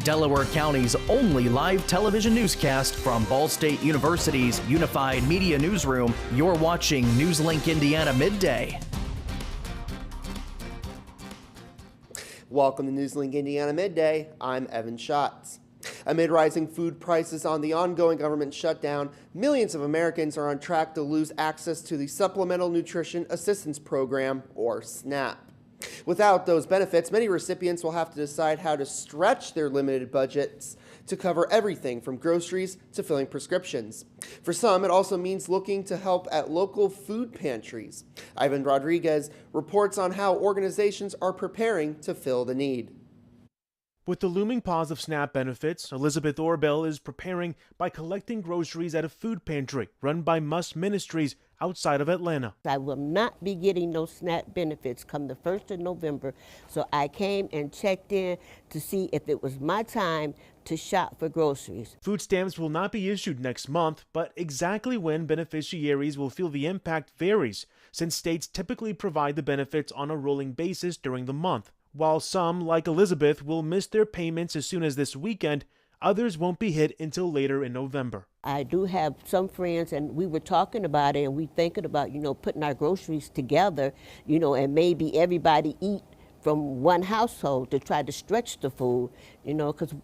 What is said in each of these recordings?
Delaware County's only live television newscast from Ball State University's Unified Media Newsroom. You're watching NewsLink Indiana Midday. Welcome to NewsLink Indiana Midday. I'm Evan Schatz. Amid rising food prices on the ongoing government shutdown, millions of Americans are on track to lose access to the Supplemental Nutrition Assistance Program, or SNAP. Without those benefits, many recipients will have to decide how to stretch their limited budgets to cover everything from groceries to filling prescriptions. For some, it also means looking to help at local food pantries. Ivan Rodriguez reports on how organizations are preparing to fill the need. With the looming pause of SNAP benefits, Elizabeth Orbell is preparing by collecting groceries at a food pantry run by Must Ministries outside of Atlanta. I will not be getting those SNAP benefits come the 1st of November, so I came and checked in to see if it was my time to shop for groceries. Food stamps will not be issued next month, but exactly when beneficiaries will feel the impact varies, since states typically provide the benefits on a rolling basis during the month. While some, like Elizabeth, will miss their payments as soon as this weekend, others won't be hit until later in November. I do have some friends, and we were talking about it, and we thinking about, putting our groceries together, and maybe everybody eat from one household to try to stretch the food, because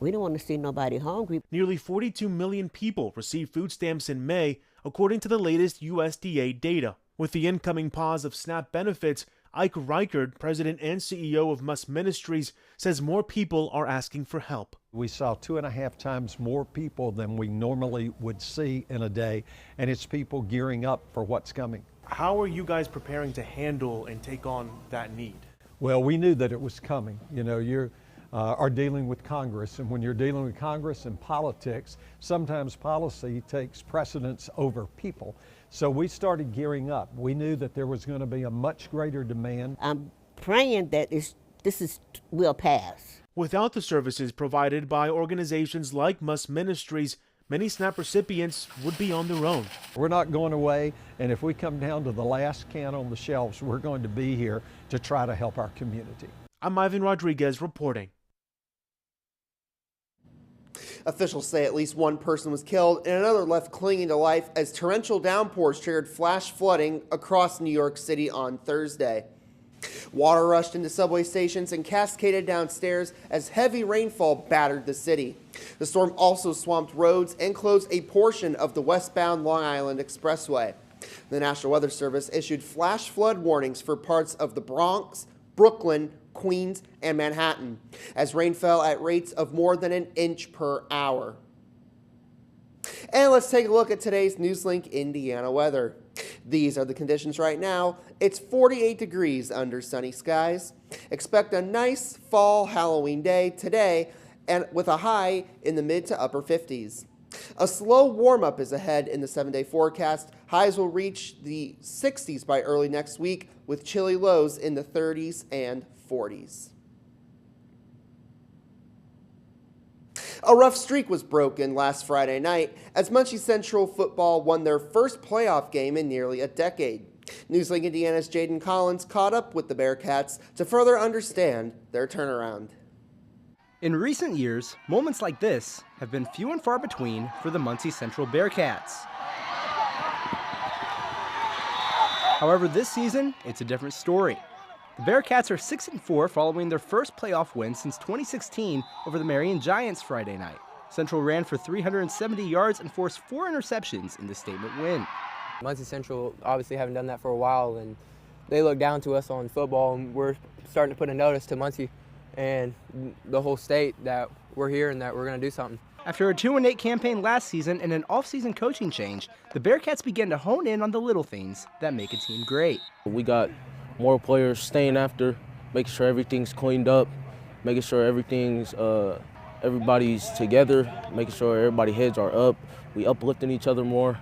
we don't want to see nobody hungry. Nearly 42 million people received food stamps in May, according to the latest USDA data. With the incoming pause of SNAP benefits, Ike Reichard, president and CEO of Must Ministries, says more people are asking for help. We saw 2.5 times more people than we normally would see in a day, and it's people gearing up for what's coming. How are you guys preparing to handle and take on that need? Well, we knew that it was coming. You are dealing with Congress, and when you're dealing with Congress and politics, sometimes policy takes precedence over people. So we started gearing up. We knew that there was going to be a much greater demand. I'm praying that this will pass. Without the services provided by organizations like Must Ministries, many SNAP recipients would be on their own. We're not going away, and if we come down to the last can on the shelves, we're going to be here to try to help our community. I'm Ivan Rodriguez reporting. Officials say at least one person was killed and another left clinging to life as torrential downpours triggered flash flooding across New York City on Thursday. Water rushed into subway stations and cascaded downstairs as heavy rainfall battered the city. The storm also swamped roads and closed a portion of the westbound Long Island Expressway. The National Weather Service issued flash flood warnings for parts of the Bronx, Brooklyn, Queens, and Manhattan, as rain fell at rates of more than an inch per hour. And let's take a look at today's NewsLink Indiana weather. These are the conditions right now. It's 48 degrees under sunny skies. Expect a nice fall Halloween day today, and with a high in the mid to upper 50s. A slow warm-up is ahead in the 7-day forecast. Highs will reach the 60s by early next week, with chilly lows in the 30s and 40s. A rough streak was broken last Friday night as Muncie Central football won their first playoff game in nearly a decade. NewsLink Indiana's Jaden Collins caught up with the Bearcats to further understand their turnaround. In recent years, moments like this have been few and far between for the Muncie Central Bearcats. However, this season, it's a different story. The Bearcats are 6-4 following their first playoff win since 2016 over the Marion Giants Friday night. Central ran for 370 yards and forced 4 interceptions in the statement win. Muncie Central obviously haven't done that for a while, and they look down to us on football, and we're starting to put a notice to Muncie and the whole state that we're here and that we're going to do something. After a 2-8 campaign last season and an off-season coaching change, the Bearcats began to hone in on the little things that make a team great. We got more players staying after, making sure everything's cleaned up, making sure everybody's together, making sure everybody's heads are up. We uplifting each other more.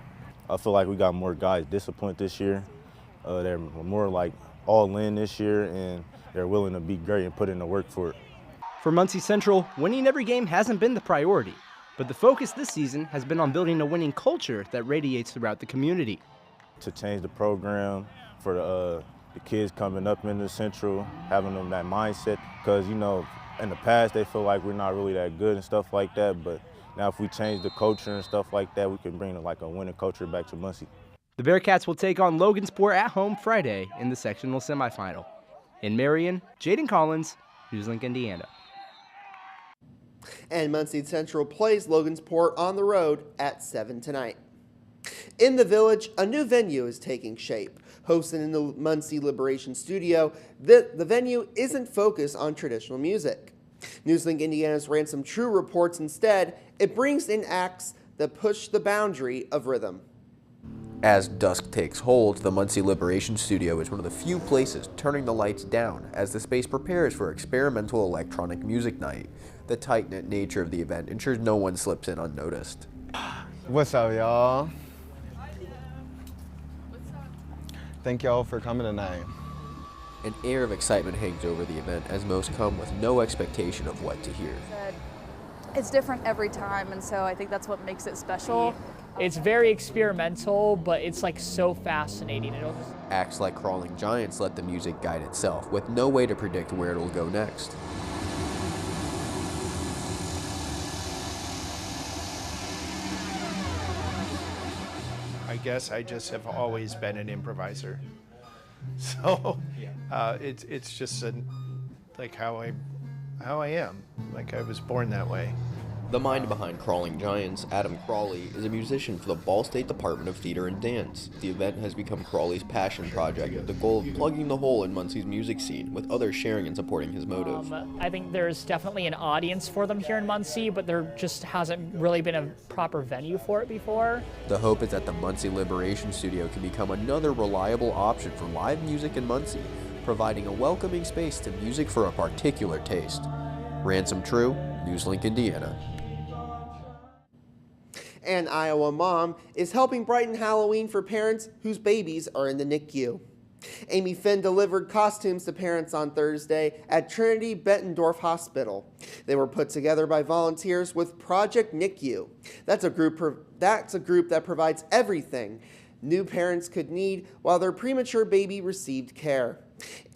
I feel like we got more guys disciplined this year. They're more like all in this year, and they're willing to be great and put in the work for it. For Muncie Central, winning every game hasn't been the priority, but the focus this season has been on building a winning culture that radiates throughout the community. To change the program for the kids coming up into Central, having them that mindset, because, in the past they feel like we're not really that good and stuff like that, but now if we change the culture and stuff like that, we can bring like a winning culture back to Muncie. The Bearcats will take on Logansport at home Friday in the sectional semifinal. In Marion, Jaden Collins, NewsLink, Indiana. And Muncie Central plays Logansport on the road at 7 tonight. In the Village, a new venue is taking shape. Hosted in the Muncie Liberation Studio, the venue isn't focused on traditional music. NewsLink Indiana's Ransom True reports instead, it brings in acts that push the boundary of rhythm. As dusk takes hold, the Muncie Liberation Studio is one of the few places turning the lights down as the space prepares for experimental electronic music night. The tight-knit nature of the event ensures no one slips in unnoticed. What's up, y'all? Thank y'all for coming tonight. An air of excitement hangs over the event as most come with no expectation of what to hear. It's different every time, and so I think that's what makes it special. It's very experimental, but it's like so fascinating. Acts like Crawling Giants let the music guide itself, with no way to predict where it'll go next. I guess I just have always been an improviser. So it's just like how I am. Like I was born that way. The mind behind Crawling Giants, Adam Crawley, is a musician for the Ball State Department of Theater and Dance. The event has become Crawley's passion project with the goal of plugging the hole in Muncie's music scene, with others sharing and supporting his motive. I think there's definitely an audience for them here in Muncie, but there just hasn't really been a proper venue for it before. The hope is that the Muncie Liberation Studio can become another reliable option for live music in Muncie, providing a welcoming space to music for a particular taste. Ransom True, NewsLink, Indiana. An Iowa mom is helping brighten Halloween for parents whose babies are in the NICU. Amy Finn delivered costumes to parents on Thursday at Trinity Bettendorf Hospital. They were put together by volunteers with Project NICU. That's a group that provides everything new parents could need while their premature baby received care.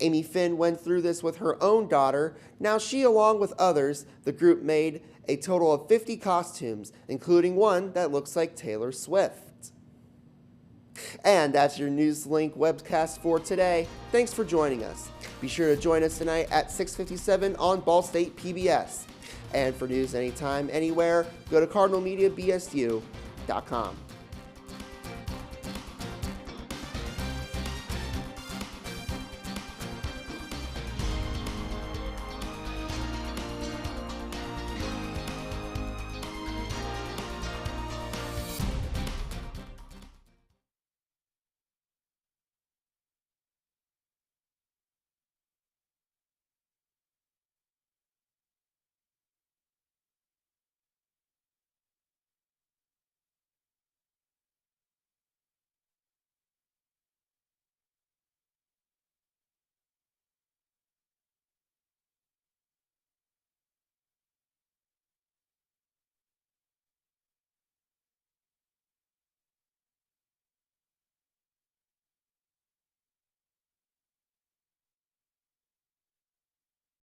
Amy Finn went through this with her own daughter. Now she, along with others, the group made a total of 50 costumes, including one that looks like Taylor Swift. And that's your NewsLink webcast for today. Thanks for joining us. Be sure to join us tonight at 6:57 on Ball State PBS. And for news anytime, anywhere, go to cardinalmediabsu.com.